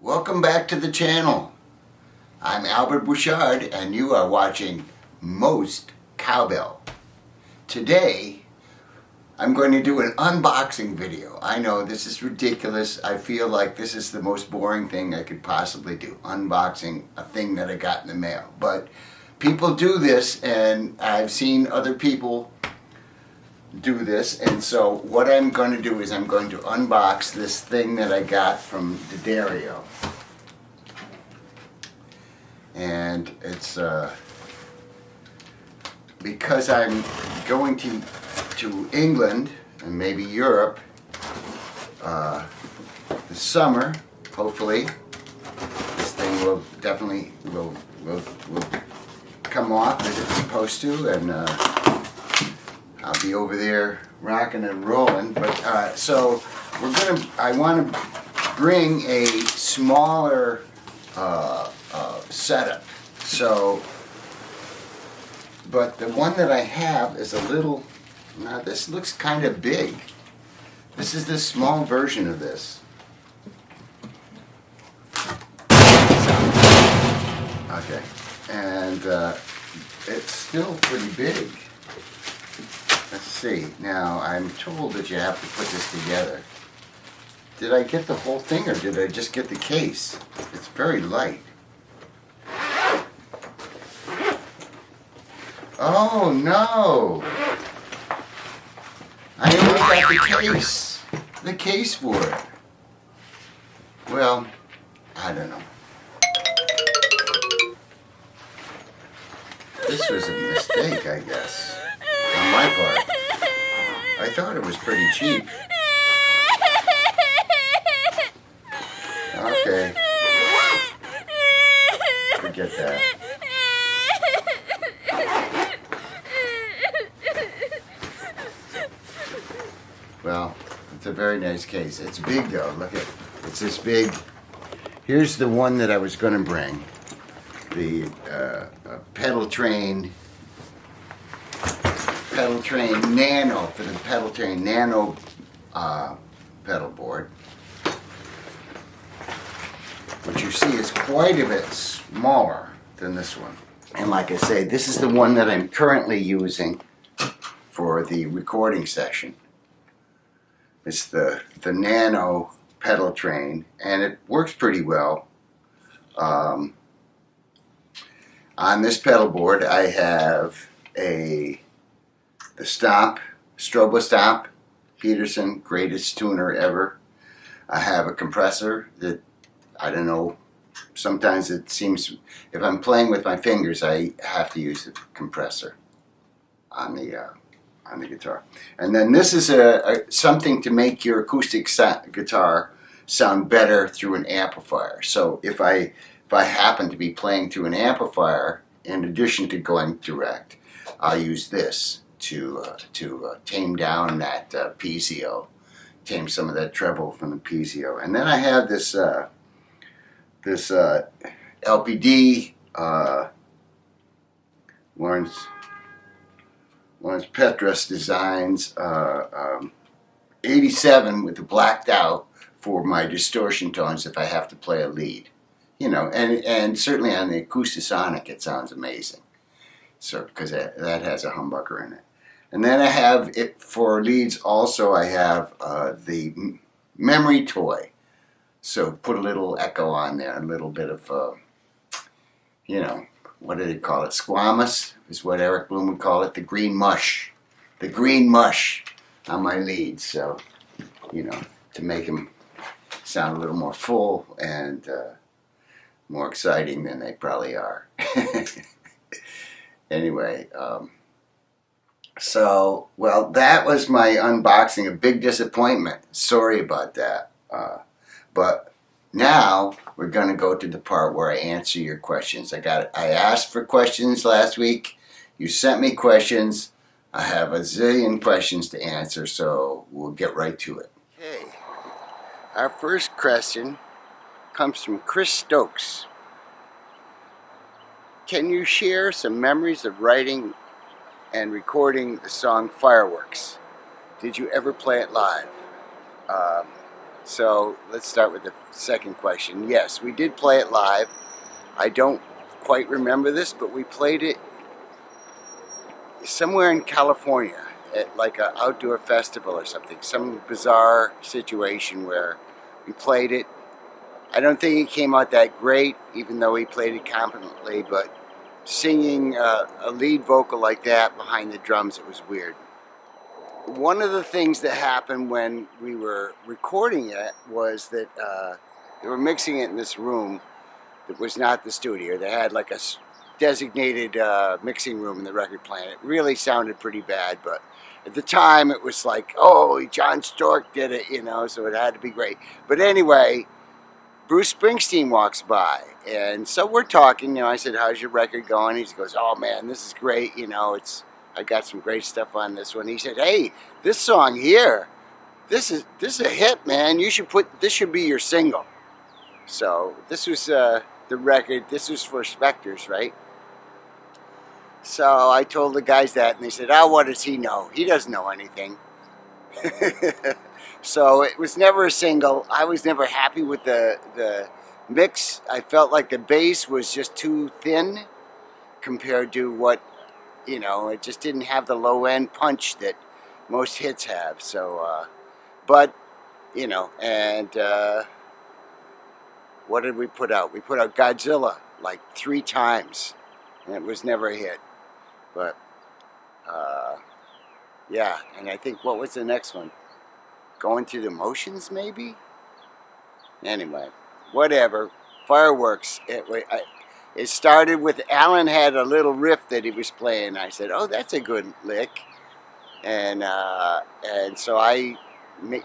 Welcome back to the channel. I'm Albert Bouchard and you are watching Most Cowbell. Today I'm going to do an unboxing video. I know this is ridiculous. I feel like this is the most boring thing I could possibly do. Unboxing a thing that I got in the mail. But people do this and I've seen other people do this, and so what I'm going to do is I'm going to unbox this thing that I got from Dario. And it's because I'm going to England and maybe Europe this summer. Hopefully this thing will definitely will come off as it's supposed to, and I'll be over there rocking and rolling. But so I want to bring a smaller setup. So, but the one that I have is a little. Now this looks kind of big. This is the small version of this. Okay, and it's still pretty big. Let's see. Now, I'm told that you have to put this together. Did I get the whole thing or did I just get the case? It's very light. Oh, no! I only got the case. The case for it. Well, I don't know. This was a mistake, I guess. On my part. I thought it was pretty cheap. Okay. Forget that. Well, it's a very nice case. It's big though. Look at it. It's this big. Here's the one that I was going to bring. The pedal train nano, for the pedal train nano pedal board, which you see is quite a bit smaller than this one. And like I say, this is the one that I'm currently using for the recording session. It's the nano pedal train, and it works pretty well. On this pedal board I have the Strobo Stop, Peterson, greatest tuner ever. I have a compressor that, I don't know, sometimes it seems, if I'm playing with my fingers, I have to use the compressor on the guitar. And then this is something to make your acoustic guitar sound better through an amplifier. So if I happen to be playing through an amplifier, in addition to going direct, I'll use this to tame down that piezo, tame some of that treble from the piezo. And then I have this LPD Lawrence Petrus Designs 87 with the blacked out for my distortion tones if I have to play a lead. You know, and certainly on the Acoustasonic it sounds amazing. So, because that has a humbucker in it. And then I have it for leads also. I have the memory toy. So put a little echo on there, a little bit of, you know, what do they call it? Squamous is what Eric Bloom would call it. The green mush. The green mush on my leads. So, you know, to make them sound a little more full and more exciting than they probably are. Anyway, so, well, that was my unboxing. A big disappointment. Sorry about that. But now we're going to go to the part where I answer your questions. I asked for questions last week. You sent me questions. I have a zillion questions to answer, so we'll get right to it. Okay. Our first question comes from Chris Stokes. Can you share some memories of writing and recording the song Fireworks? Did you ever play it live? So let's start with the second question. Yes, we did play it live. I don't quite remember this, but we played it somewhere in California at like an outdoor festival or something. Some bizarre situation where we played it. I don't think it came out that great, even though he played it competently, but singing a lead vocal like that behind the drums, it was weird. One of the things that happened when we were recording it was that they were mixing it in this room that was not the studio. They had like a designated mixing room in the record plant. It really sounded pretty bad, but at the time it was like, oh, John Stork did it, you know, so it had to be great. But anyway, Bruce Springsteen walks by, and so we're talking. You know, I said, "How's your record going?" He goes, "Oh man, this is great. You know, I got some great stuff on this one." He said, "Hey, this song here, this is a hit, man. You should this should be your single." So this was the record. This was for Spectres, right? So I told the guys that, and they said, "Oh, what does he know? He doesn't know anything." So it was never a single. I was never happy with the mix. I felt like the bass was just too thin compared to what, you know, it just didn't have the low end punch that most hits have. So, but, you know, and what did we put out? We put out Godzilla like 3 times, and it was never a hit. But, yeah, and I think, what was the next one? Going Through the Motions, maybe? Anyway, whatever. Fireworks. It started with Alan had a little riff that he was playing. I said, "Oh, that's a good lick," and so I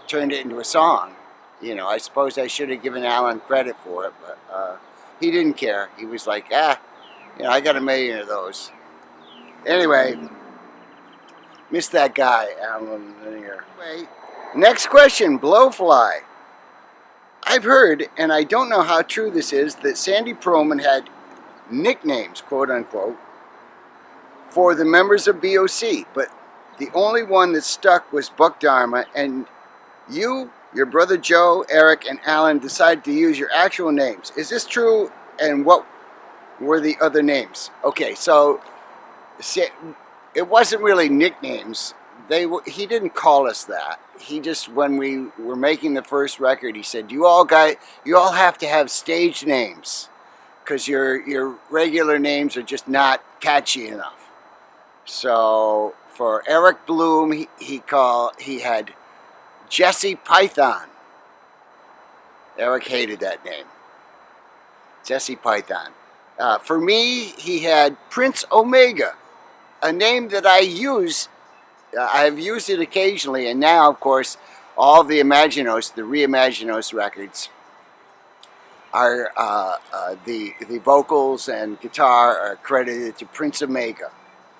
turned it into a song. You know, I suppose I should have given Alan credit for it, but he didn't care. He was like, you know, I got 1,000,000 of those. Anyway, missed that guy, Alan Linear. Anyway, next question, Blowfly. I've heard, and I don't know how true this is, that Sandy Pearlman had nicknames, quote unquote, for the members of BOC, but the only one that stuck was Buck Dharma, and you, your brother Joe, Eric, and Alan decided to use your actual names. Is this true, and what were the other names? Okay, so it wasn't really nicknames. He didn't call us that. He just, when we were making the first record, he said, you all have to have stage names because your regular names are just not catchy enough. So for Eric Bloom, he had Jesse Python. Eric hated that name. Jesse Python. For me, he had Prince Omega, a name that I use. I've used it occasionally, and now, of course, all the Imaginos, the Reimaginos records, are the vocals and guitar are credited to Prince Omega.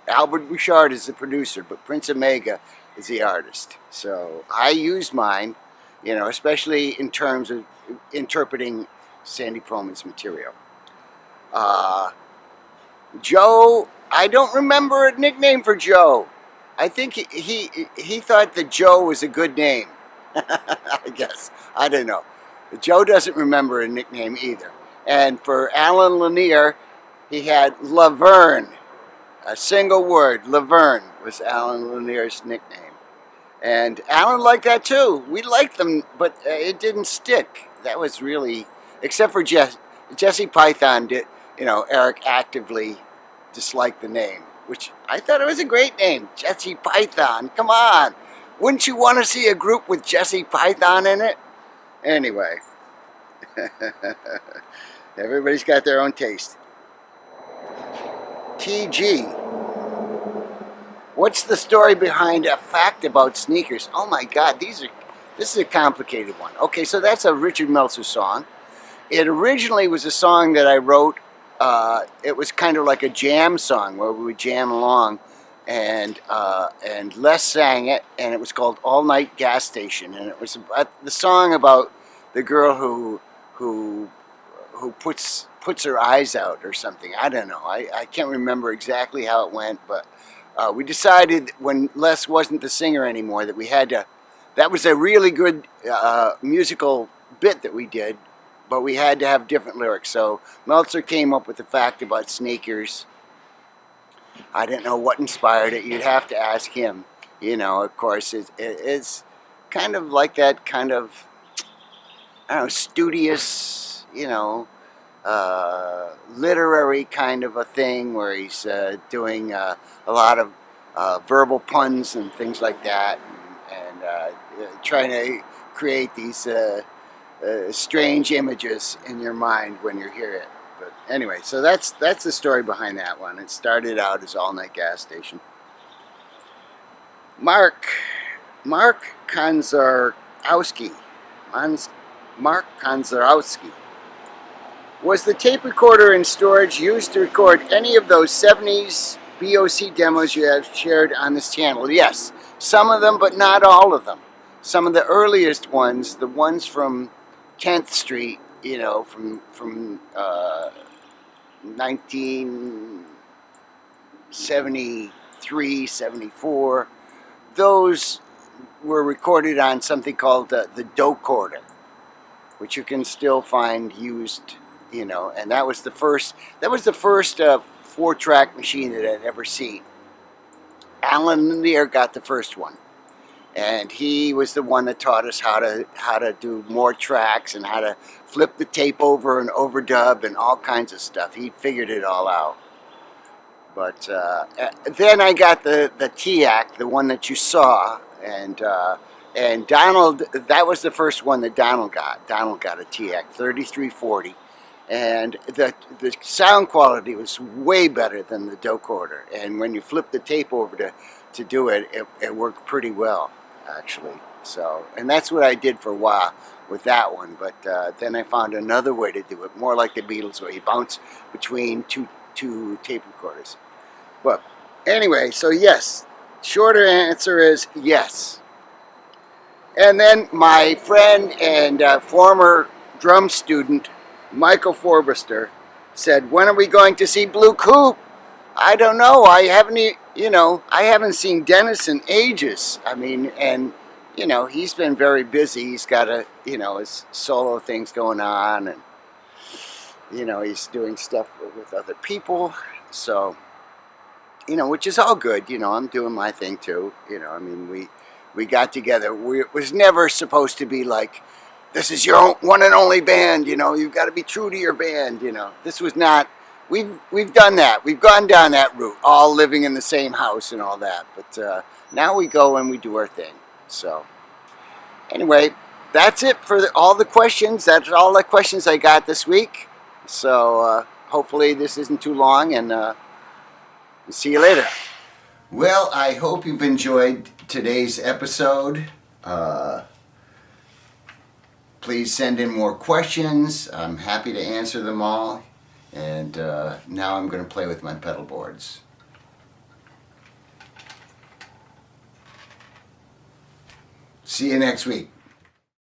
Albert Bouchard is the producer, but Prince Omega is the artist. So I use mine, you know, especially in terms of interpreting Sandy Pearlman's material. Joe, I don't remember a nickname for Joe. I think he thought that Joe was a good name. I guess. I don't know. Joe doesn't remember a nickname either. And for Alan Lanier, he had Laverne. A single word, Laverne, was Alan Lanier's nickname. And Alan liked that too. We liked them, but it didn't stick. That was really, except for Jesse Python did, you know, Eric actively disliked the name, which I thought it was a great name, Jesse Python. Come on. Wouldn't you want to see a group with Jesse Python in it? Anyway, everybody's got their own taste. TG. What's the story behind a fact about sneakers? Oh my God, this is a complicated one. Okay, so that's a Richard Meltzer song. It originally was a song that I wrote. It was kind of like a jam song where we would jam along, and Les sang it, and it was called All Night Gas Station, and it was the song about the girl who puts her eyes out or something. I don't know. I can't remember exactly how it went, but we decided when Les wasn't the singer anymore that we had to that was a really good musical bit that we did, but we had to have different lyrics. So Meltzer came up with the fact about sneakers. I didn't know what inspired it. You'd have to ask him. Of course, it's kind of like that kind of, I don't know, studious, literary kind of a thing where he's doing a lot of verbal puns and things like that, and trying to create these strange images in your mind when you hear it. But anyway, so that's the story behind that one. It started out as All Night Gas Station. Mark Konzarowski. Mark Konzarowski. Was the tape recorder in storage used to record any of those 70s BOC demos you have shared on this channel? Yes, some of them, but not all of them. Some of the earliest ones, the ones from 10th Street, from 1973, 74, those were recorded on something called the docorder, which you can still find used, and that was the first 4-track machine that I'd ever seen. Alan Lanier got the first one, and he was the one that taught us how to do more tracks and how to flip the tape over and overdub and all kinds of stuff. He figured it all out. But then I got the TIAC, the one that you saw, and Donald, that was the first one that Donald got. Donald got a TIAC 3340, and the sound quality was way better than the docorder. And when you flip the tape over to do it, it worked pretty well, actually. So, and that's what I did for a while with that one. But then I found another way to do it, more like the Beatles, where you bounce between two tape recorders. But anyway, so yes, shorter answer is yes. And then my friend and former drum student, Michael Forbuster, said, "When are we going to see Blue Coupe?" I don't know. I haven't seen Dennis in ages. I mean, and he's been very busy. He's got his solo things going on, and he's doing stuff with other people. So, which is all good. I'm doing my thing too. I mean, we got together. It was never supposed to be like, this is your one and only band. You've got to be true to your band. This was not. We've done that. We've gone down that route, all living in the same house and all that. But now we go and we do our thing. So anyway, that's it for all the questions. That's all the questions I got this week. So hopefully this isn't too long, and see you later. Well, I hope you've enjoyed today's episode. Please send in more questions. I'm happy to answer them all. And now I'm going to play with my pedal boards. See you next week.